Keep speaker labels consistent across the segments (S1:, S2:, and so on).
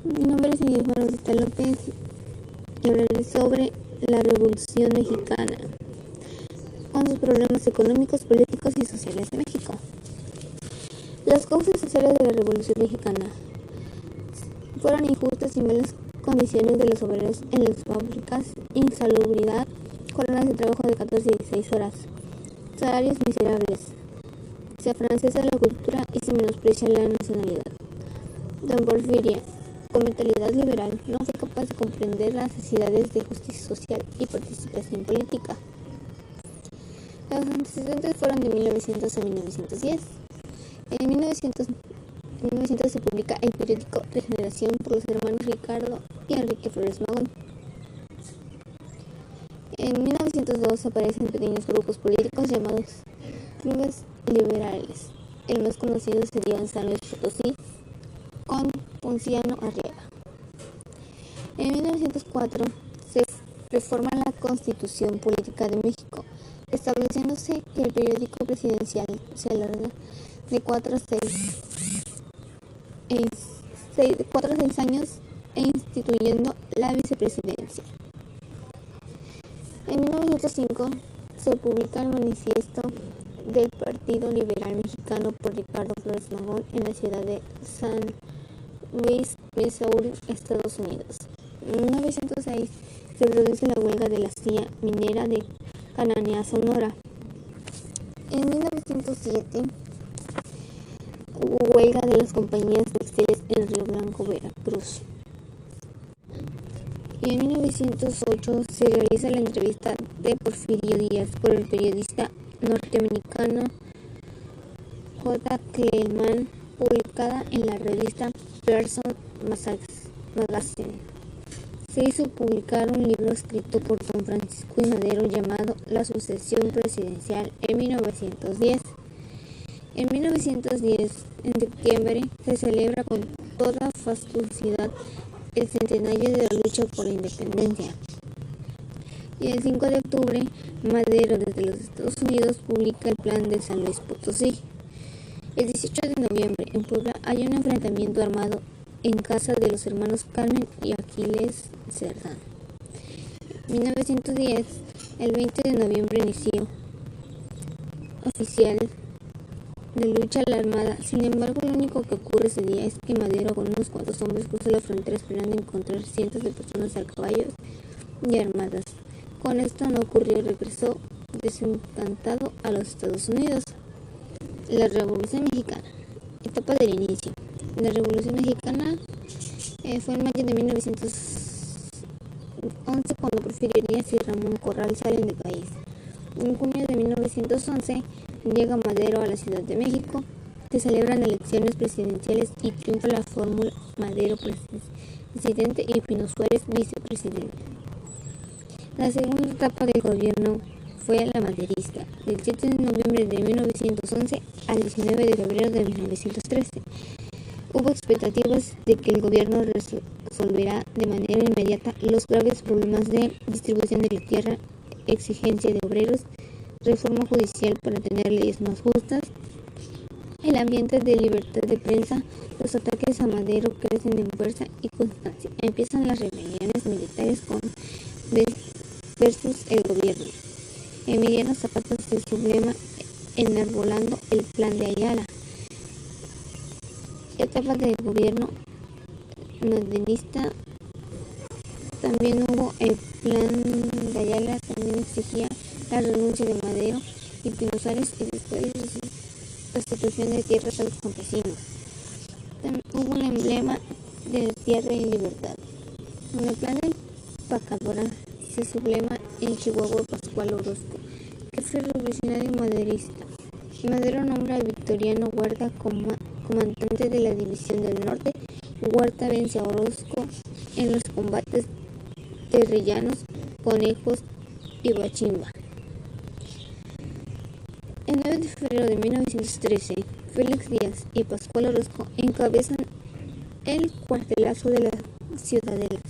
S1: Mi nombre es Miguel Rosita López y hablaré sobre la Revolución Mexicana, con sus problemas económicos, políticos y sociales de México. Las causas sociales de la Revolución Mexicana fueron injustas y malas condiciones de los obreros en las fábricas, insalubridad, jornadas de trabajo de 14 y 16 horas, salarios miserables, se afrancesa la cultura y se menosprecia la nacionalidad. Don Porfirio, con mentalidad liberal, no fue capaz de comprender las necesidades de justicia social y participación política. Los antecedentes fueron de 1900 a 1910. En 1900 se publica el periódico Regeneración por los hermanos Ricardo y Enrique Flores Magón. En 1902 aparecen pequeños grupos políticos llamados clubes liberales. El más conocido se dio en San Luis Potosí con Ponciano Arriaga. En 1904 se reforma la Constitución Política de México, estableciéndose que el periódico presidencial se alarga de 4 a 6 años e instituyendo la vicepresidencia. En 1905 se publica el manifiesto del Partido Liberal Mexicano por Ricardo Flores Magón en la ciudad de San Luis, Missouri, Estados Unidos. En 1906 se produce la huelga de la CIA minera de Cananea, Sonora. En 1907 hubo huelga de las compañías textiles en Río Blanco, Veracruz. Y en 1908 se realiza la entrevista de Porfirio Díaz por el periodista norteamericano J. Cleveland, publicada en la revista Person Magazine. Se hizo publicar un libro escrito por don Francisco I. Madero llamado La sucesión presidencial en 1910. En 1910, en septiembre, se celebra con toda fastuosidad el centenario de la lucha por la independencia. Y el 5 de octubre, Madero desde los Estados Unidos publica el Plan de San Luis Potosí. El 18 de noviembre, en Puebla, hay un enfrentamiento armado en casa de los hermanos Carmen y Aquiles Cerdán. En 1910, el 20 de noviembre inició oficial de lucha a la armada. Sin embargo, lo único que ocurre ese día es que Madero con unos cuantos hombres cruza la frontera esperando encontrar cientos de personas a caballos y armadas. Con esto no ocurrió y regresó desencantado a los Estados Unidos. La Revolución Mexicana. Etapa del inicio. La Revolución Mexicana fue en mayo de 1911 cuando Porfirio Díaz y Ramón Corral salen del país. En junio de 1911 llega Madero a la Ciudad de México, se celebran elecciones presidenciales y triunfa la fórmula Madero presidente y Pino Suárez vicepresidente. La segunda etapa del gobierno fue la maderista, del 7 de noviembre de 1911 al 19 de febrero de 1913. Hubo expectativas de que el gobierno resolverá de manera inmediata los graves problemas de distribución de la tierra, exigencia de obreros, reforma judicial para tener leyes más justas, el ambiente de libertad de prensa. Los ataques a Madero crecen en fuerza y constancia. Empiezan las rebeliones militares con versus el gobierno. Emiliano Zapata se subleva enarbolando el Plan de Ayala. Etapa del gobierno maderista. También hubo el Plan de Ayala, también exigía la renuncia de Madero y Pino Suárez y después restitución de tierras a los campesinos. También hubo el emblema de tierra y libertad. En el Plan de Pacadora se subleva en Chihuahua Pascual Orozco, que fue revolucionario maderista. Madero nombra a Victoriano Huerta comandante de la División del Norte. Huerta vence a Orozco en los combates Terrillanos, Conejos y Bachimba. El 9 de febrero de 1913, Félix Díaz y Pascual Orozco encabezan el cuartelazo de la Ciudadela,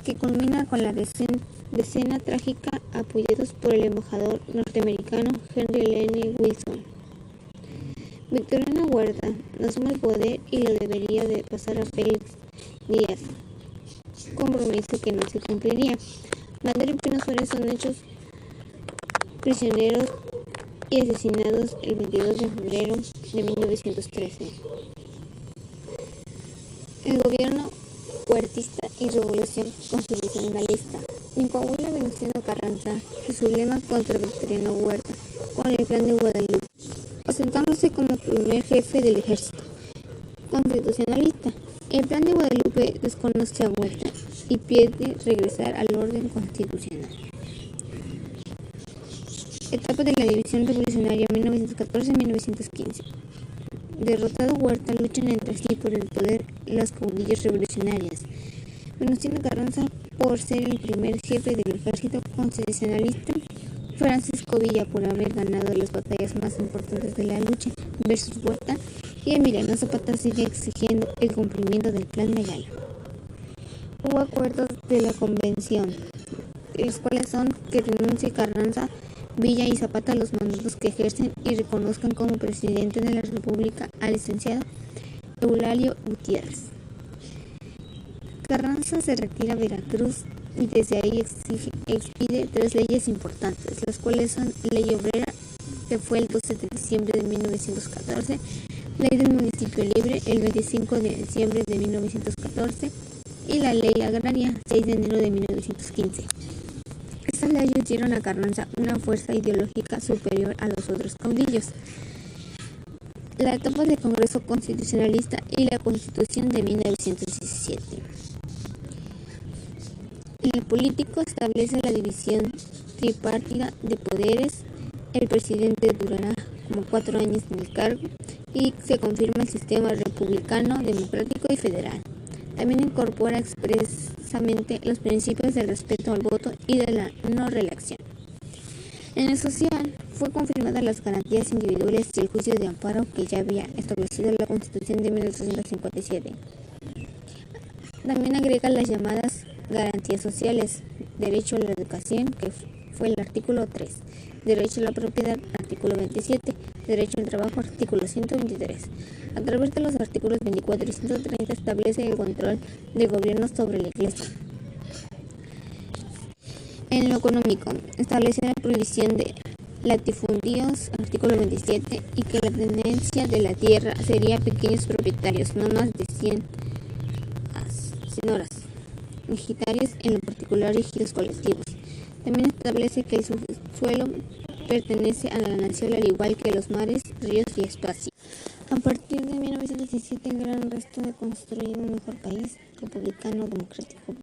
S1: que culmina con la decena trágica, apoyados por el embajador norteamericano Henry Lane Wilson. Victoriano Huerta asume el poder y lo debería de pasar a Félix Díaz, compromiso que no se cumpliría. Madero y Pino Suárez son hechos prisioneros y asesinados el 22 de febrero de 1913. El gobierno huertista y revolución constitucionalista. En Coahuila, Venustiano Carranza y su lema contra Victoriano Huerta con el Plan de Guadalupe, presentándose como primer jefe del ejército constitucionalista. El Plan de Guadalupe desconoce a Huerta y pide regresar al orden constitucional. Etapa de la división revolucionaria 1914-1915. Derrotado Huerta, luchan entre sí por el poder las caudillas revolucionarias. Venustiano Carranza por ser el primer jefe del ejército constitucionalista, Francisco Villa por haber ganado las batallas más importantes de la lucha versus Huerta, y Emiliano Zapata sigue exigiendo el cumplimiento del Plan de Ayala. Hubo acuerdos de la convención, los cuales son que renuncie Carranza, Villa y Zapata a los mandatos que ejercen y reconozcan como presidente de la República al licenciado Eulalio Gutiérrez. Carranza se retira a Veracruz y desde ahí expide 3 leyes importantes, las cuales son Ley Obrera, que fue el 12 de diciembre de 1914, Ley del Municipio Libre, el 25 de diciembre de 1914, y la Ley Agraria, 6 de enero de 1915. Estas leyes dieron a Carranza una fuerza ideológica superior a los otros caudillos. La etapa del Congreso Constitucionalista y la Constitución de 1917. El político establece la división tripartita de poderes. El presidente durará como 4 años en el cargo y se confirma el sistema republicano, democrático y federal. También incorpora expresamente los principios del respeto al voto y de la no reelección. En el social, fue confirmadas las garantías individuales y el juicio de amparo que ya había establecido la Constitución de 1857. También agrega las llamadas garantías sociales, derecho a la educación, que fue el artículo 3, derecho a la propiedad, artículo 27, derecho al trabajo, artículo 123. A través de los artículos 24 y 130 establece el control del gobierno sobre la Iglesia. En lo económico, establece la prohibición de latifundios, artículo 27, y que la tenencia de la tierra sería pequeños propietarios, no más de 100 horas, ejidarios, en lo particular ejidos colectivos. También establece que el subsuelo pertenece a la nación al igual que los mares, ríos y espacios. A partir de 1917 el gran resto de construir un mejor país republicano democrático.